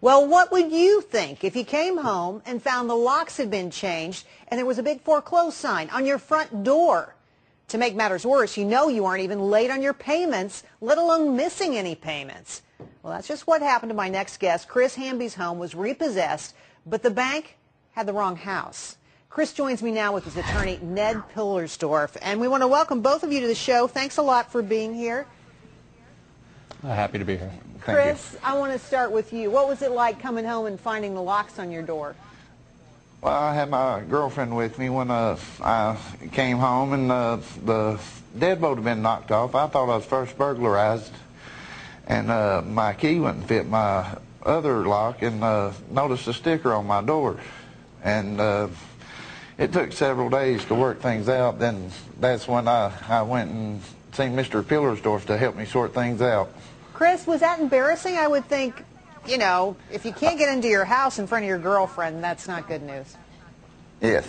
Well, what would you think if you came home and found the locks had been changed and there was a big foreclosed sign on your front door? To make matters worse, you know you aren't even late on your payments, let alone missing any payments. Well, that's just what happened to my next guest. Chris Hamby's home was repossessed, but the bank had the wrong house. Chris joins me now with his attorney, Ned Pillersdorf, and we want to welcome both of you to the show. Thanks a lot for being here. Happy to be here. Chris, I want to start with you. What was it like coming home and finding the locks on your door? Well, I had my girlfriend with me when I came home, and the deadbolt had been knocked off. I thought I was first burglarized, and my key wouldn't fit my other lock, and noticed a sticker on my door. And it took several days to work things out. Then that's when I went and seen Mr. Pillersdorf to help me sort things out. Chris, was that embarrassing? I would think, you know, if you can't get into your house in front of your girlfriend, that's not good news. Yes,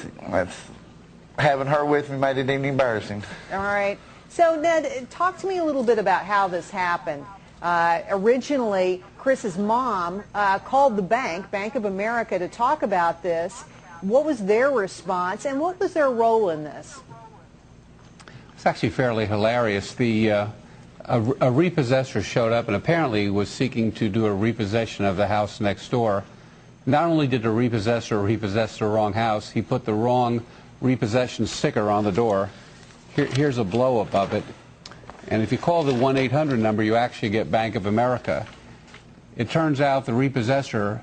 having her with me made it even embarrassing. All right. So, Ned, talk to me a little bit about how this happened. Originally, Chris's mom called the Bank of America, to talk about this. What was their response, and what was their role in this? It's actually fairly hilarious. A repossessor showed up and apparently was seeking to do a repossession of the house next door. Not only did the repossessor repossess the wrong house, he put the wrong repossession sticker on the door. Here's a blow-up of it. And if you call the 1-800 number, you actually get Bank of America. It turns out the repossessor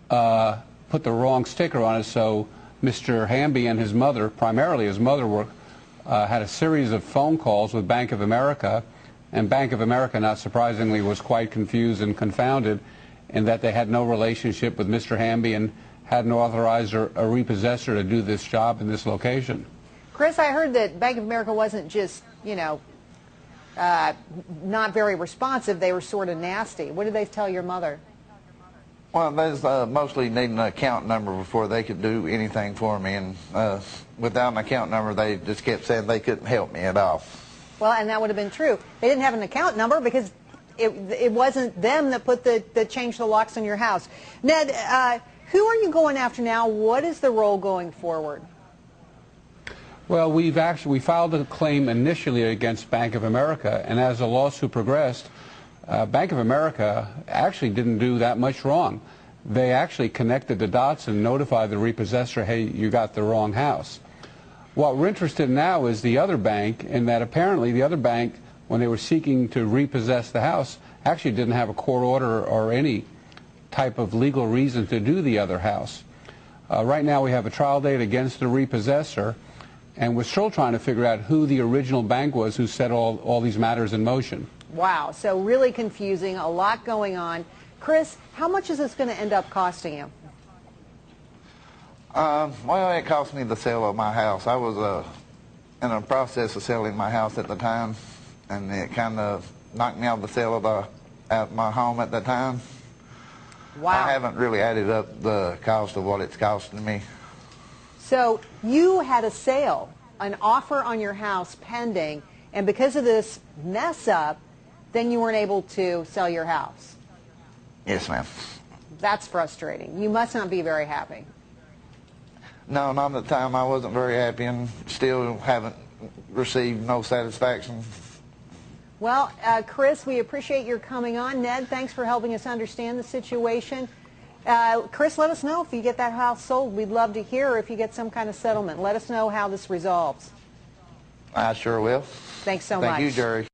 put the wrong sticker on it, so Mr. Hamby and his mother, primarily his mother, had a series of phone calls with Bank of America, and Bank of America, not surprisingly, was quite confused and confounded in that they had no relationship with Mr. Hamby and hadn't authorized a repossessor to do this job in this location. Chris, I heard that Bank of America wasn't just, you know, not very responsive. They were sort of nasty. What did they tell your mother? Well, they mostly need an account number before they could do anything for me, and without an account number, they just kept saying they couldn't help me at all. Well, and that would have been true. They didn't have an account number because it wasn't them that changed the locks on your house. Ned, who are you going after now? What is the role going forward? Well, we filed a claim initially against Bank of America, and as the lawsuit progressed, Bank of America actually didn't do that much wrong. They actually connected the dots and notified the repossessor, hey, you got the wrong house. What we're interested in now is the other bank, in that apparently the other bank, when they were seeking to repossess the house, actually didn't have a court order or any type of legal reason to do the other house. Right now we have a trial date against the repossessor, and we're still trying to figure out who the original bank was who set all these matters in motion. Wow, so really confusing, a lot going on. Chris, how much is this going to end up costing you? Well, it cost me the sale of my house. I was in a process of selling my house at the time, and it kind of knocked me out of the sale of my home at the time. Wow. I haven't really added up the cost of what it's costing me. So you had a sale, an offer on your house pending, and because of this mess-up, then you weren't able to sell your house. Yes, ma'am. That's frustrating. You must not be very happy. No, not at the time. I wasn't very happy, and still haven't received no satisfaction. Well, Chris, we appreciate your coming on. Ned, thanks for helping us understand the situation. Chris, let us know if you get that house sold. We'd love to hear if you get some kind of settlement. Let us know how this resolves. I sure will. Thanks so much. Thank you, Jerry.